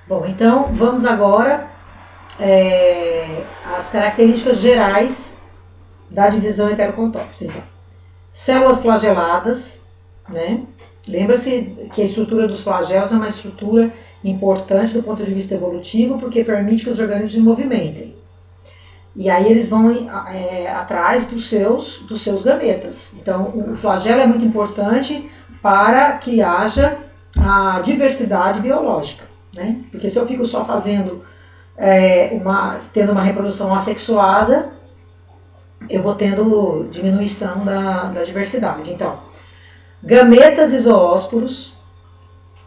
Bom, então vamos agora às características gerais da divisão heterocontófita. Então, células flageladas, né? Lembra-se que a estrutura dos flagelos é uma estrutura importante do ponto de vista evolutivo, porque permite que os organismos se movimentem. E aí eles vão atrás dos seus gametas. Então, o flagelo é muito importante para que haja a diversidade biológica, né? Porque se eu fico só fazendo tendo uma reprodução assexuada, eu vou tendo diminuição da diversidade. Então, gametas isoósporos,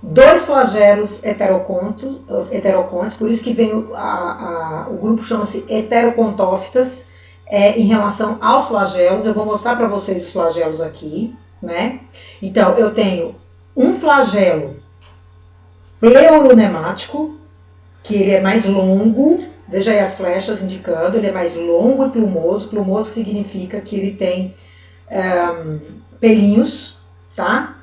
2 flagelos heterocontes, por isso que vem o grupo chama-se heterocontófitas, em relação aos flagelos. Eu vou mostrar para vocês os flagelos aqui, né? Então, eu tenho um flagelo pleuronemático, que ele é mais longo, veja aí as flechas indicando, ele é mais longo e plumoso. Plumoso significa que ele tem pelinhos, tá?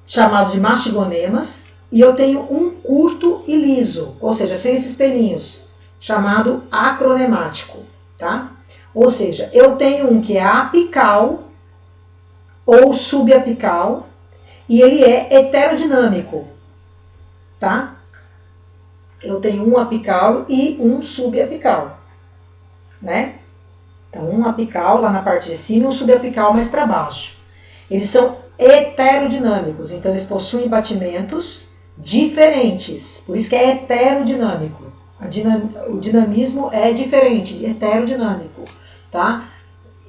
Chamados de mastigonemas. E eu tenho um curto e liso, ou seja, sem esses pelinhos, chamado acronemático, tá? Ou seja, eu tenho um que é apical ou subapical e ele é heterodinâmico, tá? Eu tenho um apical e um subapical, né? Então, um apical lá na parte de cima e um subapical mais para baixo. Eles são heterodinâmicos, então eles possuem batimentos diferentes, por isso que é heterodinâmico. O dinamismo é diferente, heterodinâmico, tá?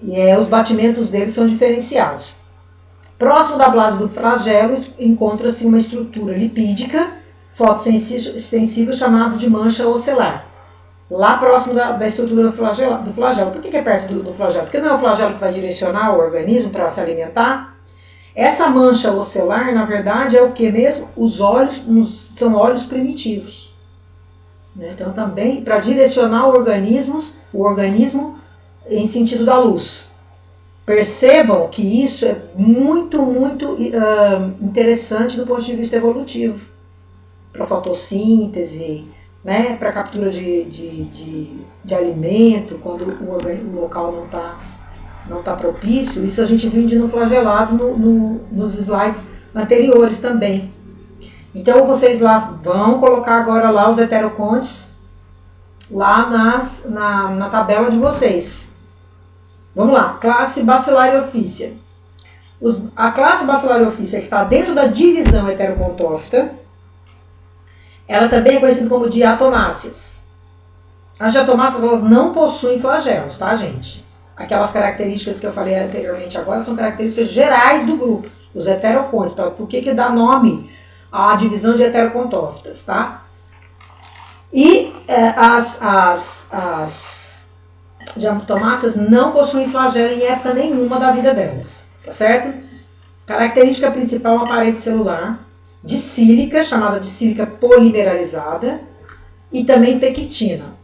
E os batimentos deles são diferenciados. Próximo da base do flagelo encontra-se uma estrutura lipídica fotossensível chamada de mancha ocelar. Lá próximo da estrutura do flagelo. Por que é perto do flagelo? Porque não é o flagelo que vai direcionar o organismo para se alimentar. Essa mancha ocelar, na verdade, é o que mesmo? Os olhos são olhos primitivos. Então, também para direcionar o organismo em sentido da luz. Percebam que isso é muito, muito interessante do ponto de vista evolutivo. Para fotossíntese, né? Para captura de alimento, quando o local não está propício. Isso a gente viu de flagelados nos slides anteriores também. Então vocês lá vão colocar agora lá os heterocontes lá na tabela de vocês. Vamos lá, classe Bacillariophysia. A classe Bacillariophysia que está dentro da divisão heterocontófita, ela também é conhecida como diatomáceas. As diatomáceas, elas não possuem flagelos, tá, gente? Aquelas características que eu falei anteriormente agora são características gerais do grupo, os heterocontes. Por que dá nome à divisão de heterocontófitas, tá? E as diatomáceas não possuem flagelo em época nenhuma da vida delas, tá certo? Característica principal, uma parede celular de sílica, chamada de sílica polimeralizada, e também pectina.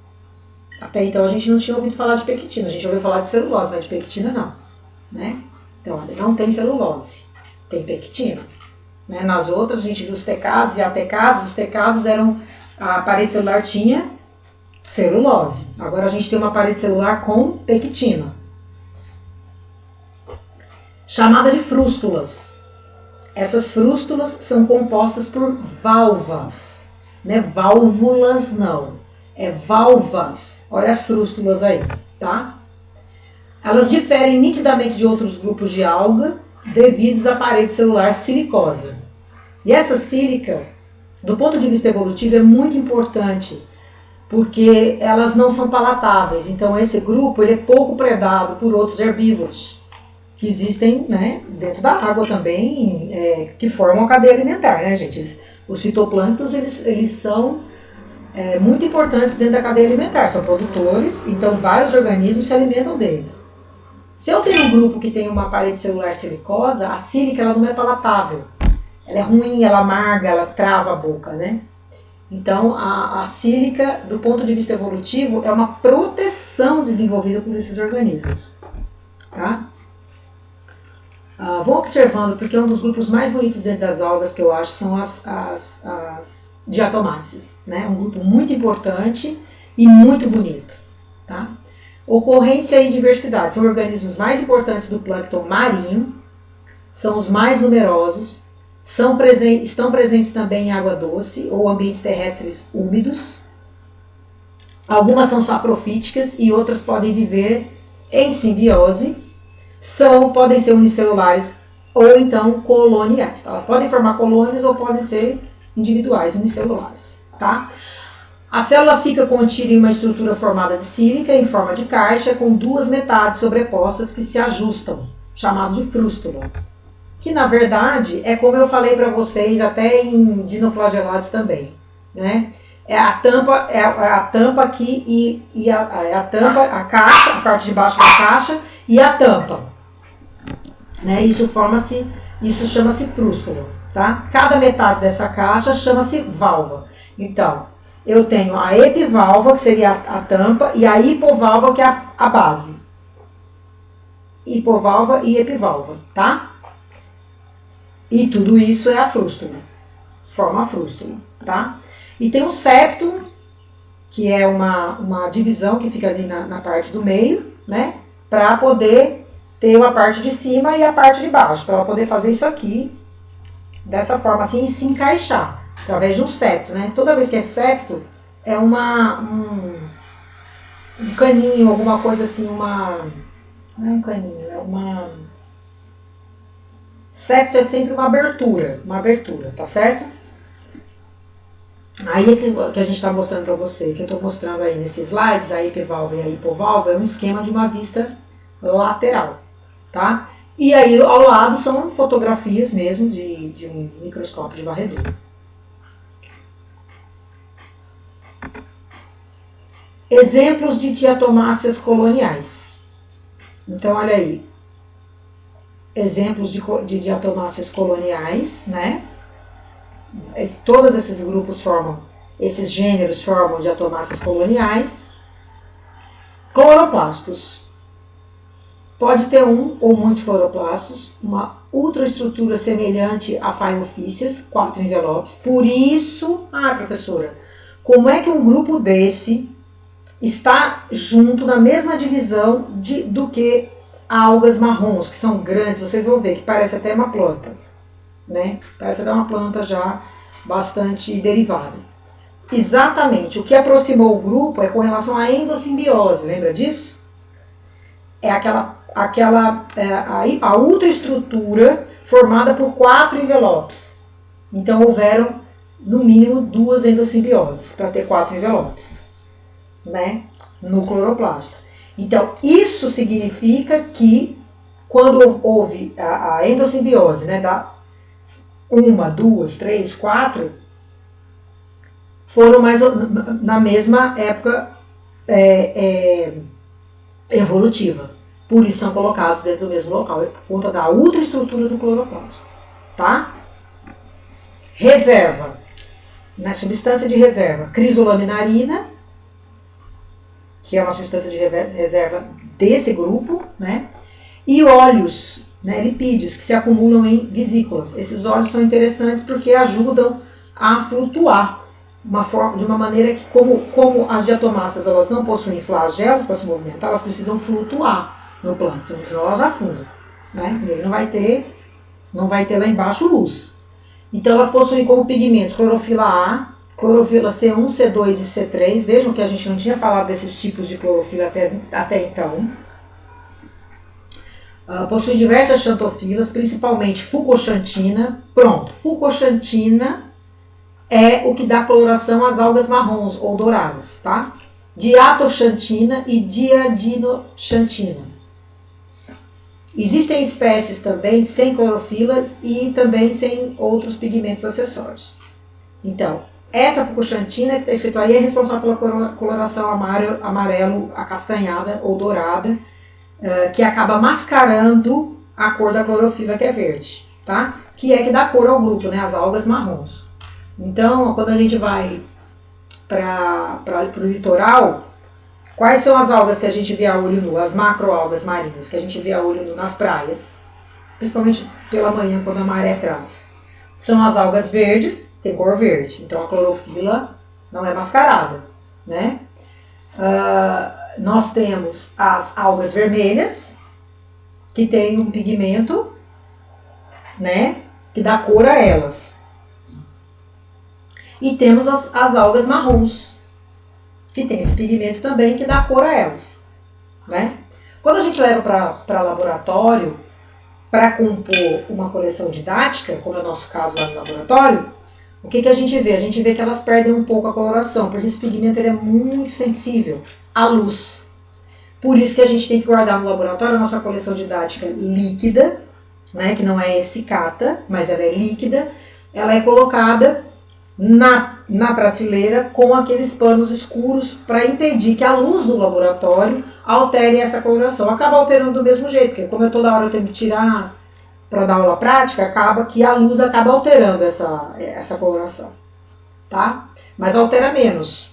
Até então a gente não tinha ouvido falar de pectina, a gente ouviu falar de celulose, mas de pectina não, né? Então, olha, não tem celulose, tem pectina. Né? Nas outras a gente viu os tecados e atecados. Os tecados a parede celular tinha celulose. Agora a gente tem uma parede celular com pectina. Chamada de frústulas. Essas frústulas são compostas por válvulas, né? Válvulas não, é valvas. Olha as frústulas aí, tá? Elas diferem nitidamente de outros grupos de alga devido à parede celular silicosa. E essa sílica, do ponto de vista evolutivo, é muito importante, porque elas não são palatáveis. Então esse grupo ele é pouco predado por outros herbívoros que existem, né, dentro da água também, que formam a cadeia alimentar, né, gente? Os fitoplânctons, eles são muito importantes dentro da cadeia alimentar, são produtores, então vários organismos se alimentam deles. Se eu tenho um grupo que tem uma parede celular silicosa, a sílica ela não é palatável. Ela é ruim, ela amarga, ela trava a boca, né? Então, a sílica, do ponto de vista evolutivo, é uma proteção desenvolvida por esses organismos. Tá? Vou observando, porque um dos grupos mais bonitos dentro das algas que eu acho são as diatomáceas, né? Um grupo muito importante e muito bonito, tá? Ocorrência e diversidade são organismos mais importantes do plâncton marinho, são os mais numerosos, estão presentes também em água doce ou ambientes terrestres úmidos. Algumas são saprofíticas e outras podem viver em simbiose, podem ser unicelulares ou então coloniais. Elas podem formar colônias ou podem ser individuais, unicelulares, tá? A célula fica contida em uma estrutura formada de sílica em forma de caixa com duas metades sobrepostas que se ajustam, chamado de frústula. Que na verdade é como eu falei para vocês até em dinoflagelados também, né? É a tampa aqui e a tampa, a caixa, a parte de baixo da caixa e a tampa, né? Isso chama-se frústula, tá? Cada metade dessa caixa chama-se valva. Então, eu tenho a epivalva, que seria a tampa, e a hipovalva, que é a base. Hipovalva e epivalva, tá? E tudo isso é a frústula, forma a frústula, tá? E tem o septo, que é uma divisão que fica ali na parte do meio, né? Para poder ter a parte de cima e a parte de baixo, para ela poder fazer isso aqui, dessa forma assim, e se encaixar, através de um septo, né? Toda vez que é septo, é um caninho, alguma coisa assim, não é um caninho, é uma... Septo é sempre uma abertura, tá certo? Aí que a gente está mostrando para você, que eu estou mostrando aí nesses slides, a epivalva e a hipovalva, é um esquema de uma vista lateral, tá? E aí ao lado são fotografias mesmo de um microscópio de varredura. Exemplos de diatomáceas coloniais. Então, olha aí. Exemplos de diatomáceas coloniais, né? Todos esses grupos esses gêneros formam diatomáceas coloniais. Cloroplastos. Pode ter um ou muitos cloroplastos, uma ultraestrutura semelhante a fainofícias, 4 envelopes. Por isso, professora, como é que um grupo desse está junto na mesma divisão do que algas marrons, que são grandes, vocês vão ver que parece até uma planta, né? Parece até uma planta já bastante derivada. Exatamente, o que aproximou o grupo é com relação à endossimbiose, lembra disso? É a ultraestrutura formada por 4 envelopes. Então houveram no mínimo 2 endossimbioses para ter 4 envelopes, né? No cloroplasto. Então, isso significa que quando houve a endossimbiose, né, da 1, 2, 3, 4, foram mais na mesma época evolutiva. Por isso são colocados dentro do mesmo local, por conta da ultraestrutura do cloroplasto, tá? Reserva, né, substância de reserva, crisolaminarina, que é uma substância de reserva desse grupo, né? E óleos, né, lipídios, que se acumulam em vesículas. Esses óleos são interessantes porque ajudam a flutuar de uma maneira que, como as diatomáceas elas não possuem flagelos para se movimentar, elas precisam flutuar no plâncton, senão elas afundam, né? E aí não vai ter lá embaixo luz. Então elas possuem como pigmentos clorofila A, clorofila C1, C2 e C3. Vejam que a gente não tinha falado desses tipos de clorofila até então. Possui diversas xantofilas, principalmente fucoxantina. Pronto, fucoxantina é o que dá coloração às algas marrons ou douradas, tá? Diatoxantina e diadinoxantina. Existem espécies também sem clorofilas e também sem outros pigmentos acessórios. Então, essa fucoxantina que está escrito aí é responsável pela coloração amarelo acastanhada ou dourada, que acaba mascarando a cor da clorofila, que é verde, tá? Que é que dá cor ao grupo, né? As algas marrons. Então, quando a gente vai para o litoral, quais são as algas que a gente vê a olho nu? As macroalgas marinhas que a gente vê a olho nu nas praias, principalmente pela manhã, quando a maré traz. São as algas verdes, tem cor verde. Então a clorofila não é mascarada, né? Nós temos as algas vermelhas, que tem um pigmento, né, que dá cor a elas. E temos as algas marrons, que tem esse pigmento também que dá cor a elas, né? Quando a gente leva para laboratório para compor uma coleção didática, como é o nosso caso lá no laboratório, o que a gente vê? A gente vê que elas perdem um pouco a coloração, porque esse pigmento ele é muito sensível à luz. Por isso que a gente tem que guardar no laboratório a nossa coleção didática líquida, né, que não é essicata, mas ela é líquida. Ela é colocada na prateleira com aqueles panos escuros para impedir que a luz do laboratório altere essa coloração. Acaba alterando do mesmo jeito, porque como eu toda hora eu tenho que tirar para dar aula prática, acaba que a luz acaba alterando essa coloração, tá? Mas altera menos,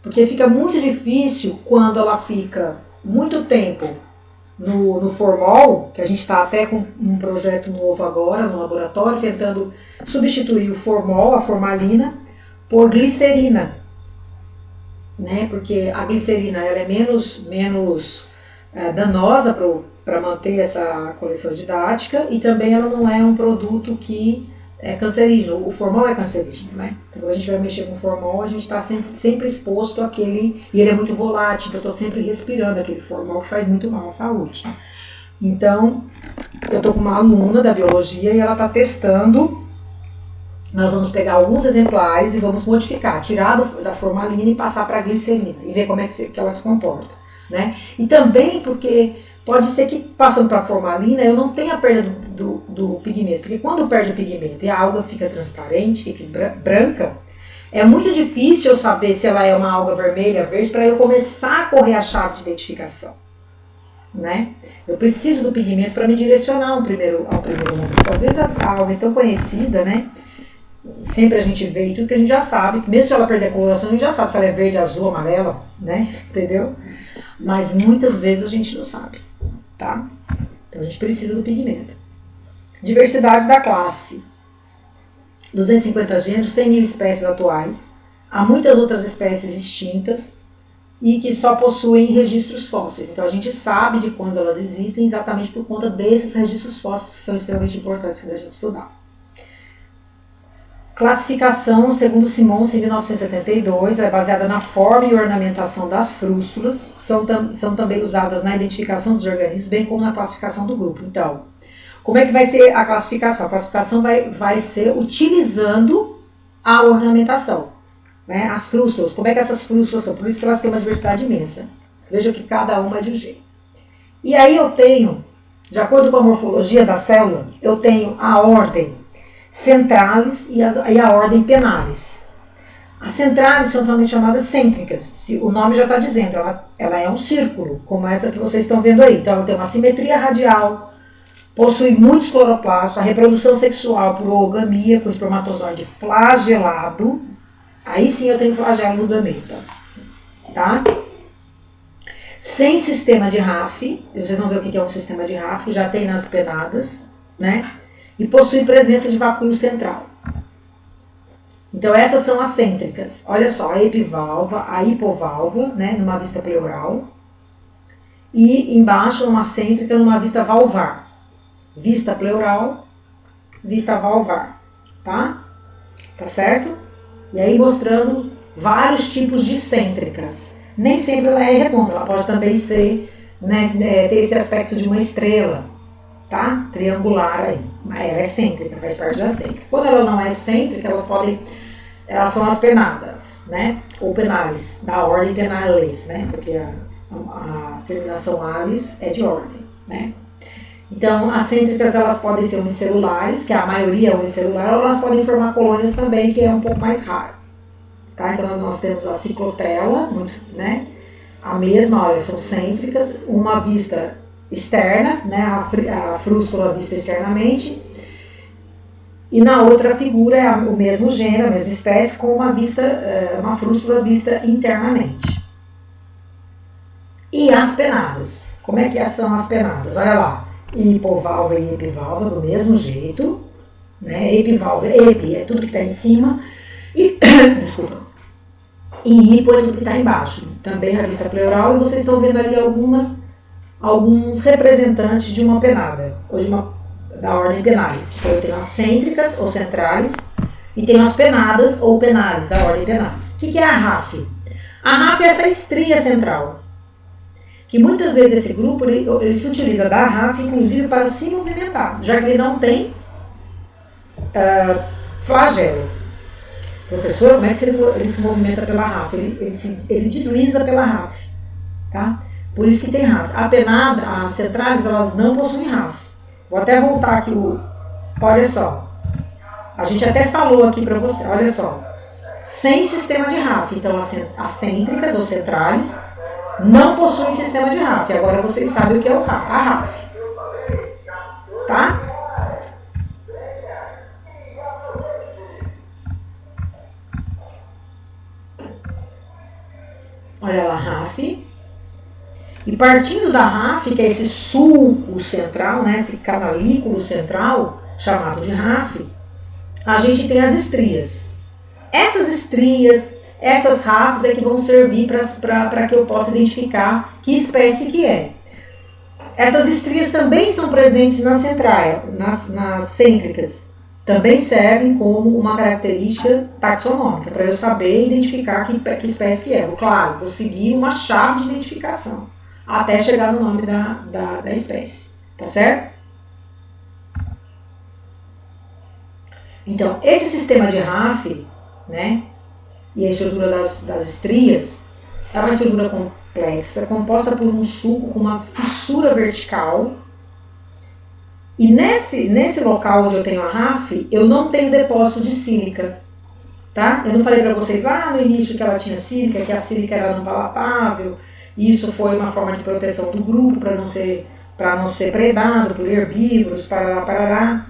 porque fica muito difícil quando ela fica muito tempo no formol, que a gente está até com um projeto novo agora no laboratório, tentando substituir o formol, a formalina, por glicerina, né? Porque a glicerina ela é menos danosa para manter essa coleção didática e também ela não é um produto que é cancerígeno. O formol é cancerígeno, né? Então, quando a gente vai mexer com formol, a gente está sempre exposto àquele, e ele é muito volátil, então eu estou sempre respirando aquele formol que faz muito mal à saúde. Então, eu estou com uma aluna da biologia e ela está testando. Nós vamos pegar alguns exemplares e vamos modificar, tirar da formalina e passar para a glicerina e ver como é que ela se comporta, né? E também porque pode ser que passando para a formalina eu não tenha perda do pigmento, porque quando perde o pigmento e a alga fica transparente, fica branca, é muito difícil eu saber se ela é uma alga vermelha, verde, para eu começar a correr a chave de identificação, né? Eu preciso do pigmento para me direcionar ao primeiro momento. Às vezes a alga é tão conhecida, né? Sempre a gente vê e tudo que a gente já sabe, mesmo se ela perder a coloração, a gente já sabe se ela é verde, azul, amarela, né? Entendeu? Mas muitas vezes a gente não sabe, tá? Então a gente precisa do pigmento. Diversidade da classe. 250 gêneros, 100 mil espécies atuais. Há muitas outras espécies extintas e que só possuem registros fósseis. Então a gente sabe de quando elas existem exatamente por conta desses registros fósseis que são extremamente importantes para a gente estudar. Classificação, segundo Simons, em 1972, é baseada na forma e ornamentação das frústulas, são também usadas na identificação dos organismos, bem como na classificação do grupo. Então, como é que vai ser a classificação? A classificação vai ser utilizando a ornamentação, né? As frústulas, como é que essas frústulas são? Por isso que elas têm uma diversidade imensa. Veja que cada uma é de um jeito. E aí eu tenho, de acordo com a morfologia da célula, eu tenho a ordem centralis e a ordem penalis. As centralis são também chamadas cêntricas. O nome já está dizendo, ela é um círculo, como essa que vocês estão vendo aí. Então ela tem uma simetria radial, possui muitos cloroplastos, a reprodução sexual por oogamia, com espermatozoide flagelado. Aí sim eu tenho flagelo no gameta, tá? Sem sistema de RAF, vocês vão ver o que é um sistema de RAF, que já tem nas penadas, né? E possui presença de vacúolo central. Então essas são as cêntricas. Olha só, a epivalva, a hipovalva, né, numa vista pleural. E embaixo uma cêntrica numa vista valvar. Vista pleural, vista valvar, tá? Tá certo? E aí mostrando vários tipos de cêntricas. Nem sempre ela é redonda, ela pode também ser, né, ter esse aspecto de uma estrela, tá? Triangular aí. Mas ela é cêntrica, faz parte da cêntrica. Quando ela não é cêntrica, elas são as penadas, né? Ou penales, da ordem penales, né? Porque a terminação alis é de ordem, né? Então, as cêntricas, elas podem ser unicelulares, que a maioria é unicelular, ou elas podem formar colônias também, que é um pouco mais raro, tá? Então, nós temos a ciclotela, né? A mesma, olha, são cêntricas, uma vista externa, né, a frústula vista externamente, e na outra figura é o mesmo gênero, a mesma espécie, com uma frústula vista internamente. E as penadas, como é que são as penadas? Olha lá, hipovalva e epivalva do mesmo jeito, né? Epivalve, epi é tudo que está em cima, e, desculpa, e hipo é tudo que está embaixo. Também revista pleural, e vocês estão vendo ali alguns representantes de uma penada, ou da ordem penalis. Então eu tenho as cêntricas ou centrais, e tenho as penadas ou penalis, da ordem penalis. O que é a RAF? A RAF é essa estria central, que muitas vezes esse grupo ele se utiliza da RAF, inclusive, para se movimentar, já que ele não tem flagelo. Professor, como é que ele se movimenta pela RAF? Ele desliza pela RAF, tá? Por isso que tem RAF. A penada, as centrais, elas não possuem RAF. Vou até voltar aqui, olha só. A gente até falou aqui para você, olha só. Sem sistema de RAF. Então, as cêntricas ou centrais não possuem sistema de RAF. Agora vocês sabem o que é a RAF. Tá? Olha lá, RAF. E partindo da RAF, que é esse sulco central, né, esse canalículo central, chamado de RAF, a gente tem as estrias. Essas estrias, essas RAFs é que vão servir para que eu possa identificar que espécie que é. Essas estrias também estão presentes nas centrais, nas cêntricas. Também servem como uma característica taxonômica, para eu saber identificar que espécie que é. Claro, vou seguir uma chave de identificação, até chegar no nome da espécie. Tá certo? Então, esse sistema de RAF, né, e a estrutura das estrias, é uma estrutura complexa, composta por um sulco com uma fissura vertical. E nesse local onde eu tenho a RAF, eu não tenho depósito de sílica, tá? Eu não falei para vocês lá no início que ela tinha sílica, que a sílica era não palatável, e isso foi uma forma de proteção do grupo para não ser predado por herbívoros, parará.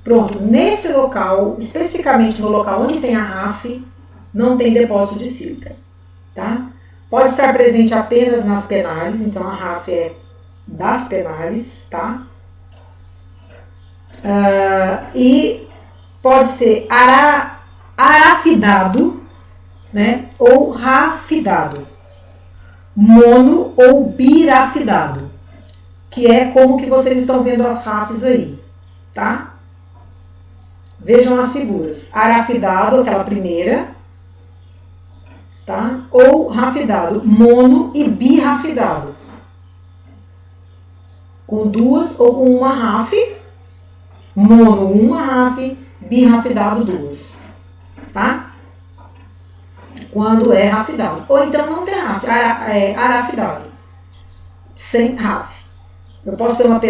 Pronto, nesse local, especificamente no local onde tem a RAF, não tem depósito de sílica, tá? Pode estar presente apenas nas penales, então a RAF é das penales, tá? E pode ser arafidado, né, ou rafidado, mono ou birafidado, que é como que vocês estão vendo as RAFs aí, tá? Vejam as figuras. Arafidado, aquela primeira, tá? Ou rafidado, mono e birafidado, com duas ou com uma RAF. Mono, uma RAF, birrafidado, duas. Tá? Quando é rafidado. Ou então não tem RAF, arafidado. Sem RAF. Eu posso ter uma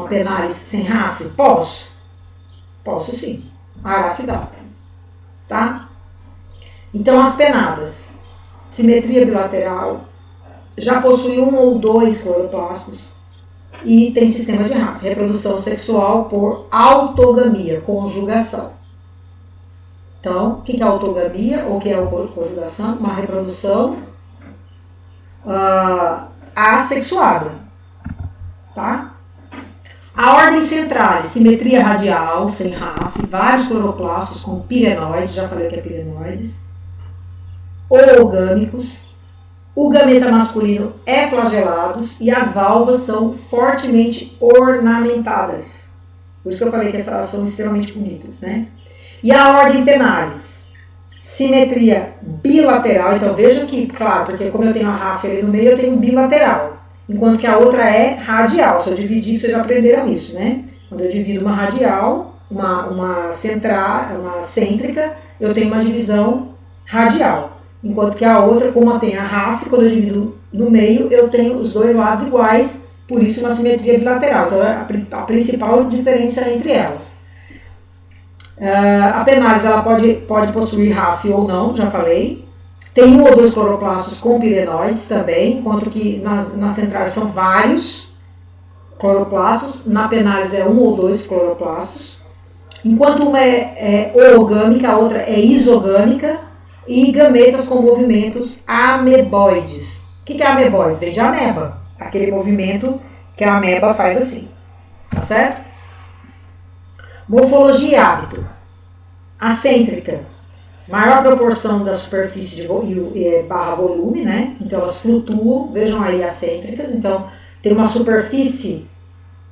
penalis sem RAF? Posso. Posso sim. Arafidado. Tá? Então as penadas. Simetria bilateral. Já possui um ou dois cloroplastos. E tem sistema de RAF, reprodução sexual por autogamia, conjugação. Então, o que é autogamia ou o que é conjugação? Uma reprodução assexuada, tá? A ordem central, simetria radial, sem RAF, vários cloroplastos com pirenoides, já falei que é pirenoides, oogâmicos. O gameta masculino é flagelado e as valvas são fortemente ornamentadas. Por isso que eu falei que elas são extremamente bonitas, né? E a ordem penalis, simetria bilateral. Então veja que, claro, porque como eu tenho a RAF ali no meio, eu tenho bilateral. Enquanto que a outra é radial. Se eu dividir, vocês já aprenderam isso, né? Quando eu divido uma radial, uma cêntrica, eu tenho uma divisão radial. Enquanto que a outra, como tem a RAF, quando eu divido no meio, eu tenho os dois lados iguais, por isso uma simetria bilateral. Então, é a principal diferença entre elas. A penalis, ela pode possuir RAF ou não, já falei. Tem um ou dois cloroplastos com pirenoides também, enquanto que nas centrais são vários cloroplastos. Na penalis é um ou dois cloroplastos. Enquanto uma é oogâmica, a outra é isogâmica. E gametas com movimentos ameboides. O que é ameboides? Vem de ameba. Aquele movimento que a ameba faz assim. Tá certo? Morfologia e hábito. Acêntrica, maior proporção da superfície barra volume, né? Então elas flutuam, vejam aí acêntricas, então tem uma superfície,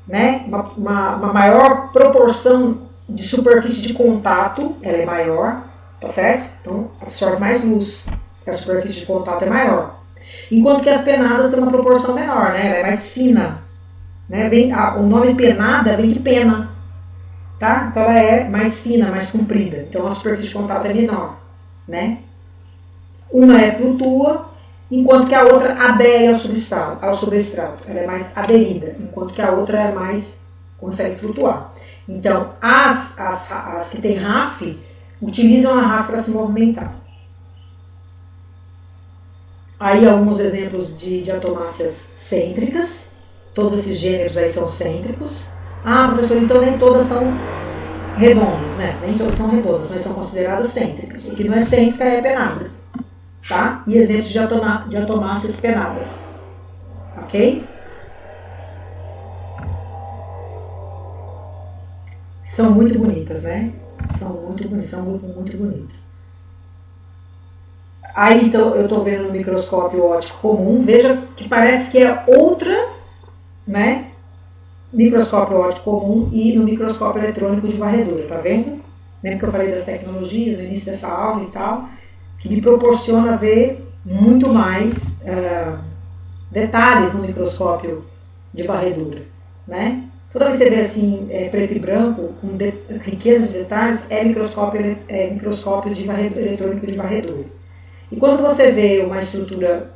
né? Uma maior proporção de superfície de contato, ela é maior, tá certo? Então absorve mais luz, porque a superfície de contato é maior. Enquanto que as penadas têm uma proporção menor, né? Ela é mais fina, né? O nome penada vem de pena. Tá? Então ela é mais fina, mais comprida. Então a superfície de contato é menor, né? Uma flutua, enquanto que a outra adere ao substrato. Ela é mais aderida, enquanto que a outra é mais consegue flutuar. Então as que têm RAF utilizam a RAF para se movimentar. Aí alguns exemplos de diatomáceas cêntricas. Todos esses gêneros aí são cêntricos. Ah, professor, então nem todas são redondas, né? Nem todas são redondas, mas são consideradas cêntricas. O que não é cêntrica é penadas, tá? E exemplos de diatomáceas penadas, ok? São muito bonitas, né? São muito bonitas, são um grupo muito bonito. Aí então, eu estou vendo no microscópio óptico comum, veja que parece que é outra, né? Microscópio óptico comum e no microscópio eletrônico de varredura, tá vendo? Lembra que eu falei das tecnologias no início dessa aula e tal, que me proporciona ver muito mais detalhes no microscópio de varredura, né? Toda vez que você vê assim, preto e branco, com riqueza de detalhes, é microscópio eletrônico de varredura. E quando você vê uma estrutura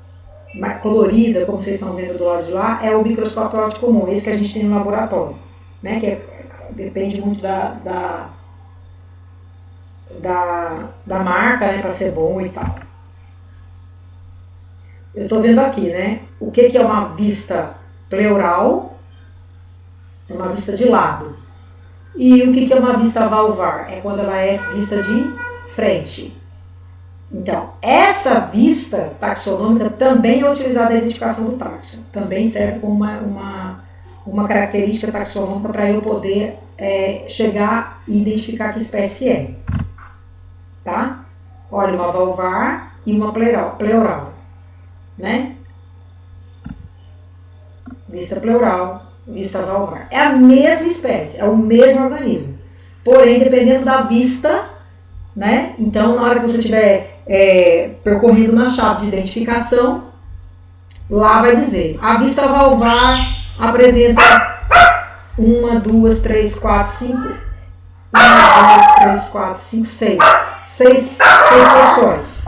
colorida, como vocês estão vendo do lado de lá, é o microscópio óptico comum, esse que a gente tem no laboratório, né? Que depende muito da marca, né, para ser bom e tal. Eu estou vendo aqui, né? O que é uma vista pleural? É uma vista de lado. E o que é uma vista valvar? É quando ela é vista de frente. Então, essa vista taxonômica também é utilizada na identificação do taxon. Também serve como uma característica taxonômica para eu poder chegar e identificar que espécie que é. Tá? Olha, uma valvar e uma pleural. Né? Vista pleural, vista valvar. É a mesma espécie, é o mesmo organismo. Porém, dependendo da vista, né? Então, na hora que você estiver percorrendo na chave de identificação, lá vai dizer, a vista valvar apresenta 1, 2, 3, 4, 5, 1, 2, 3, 4, 5, 6 porções.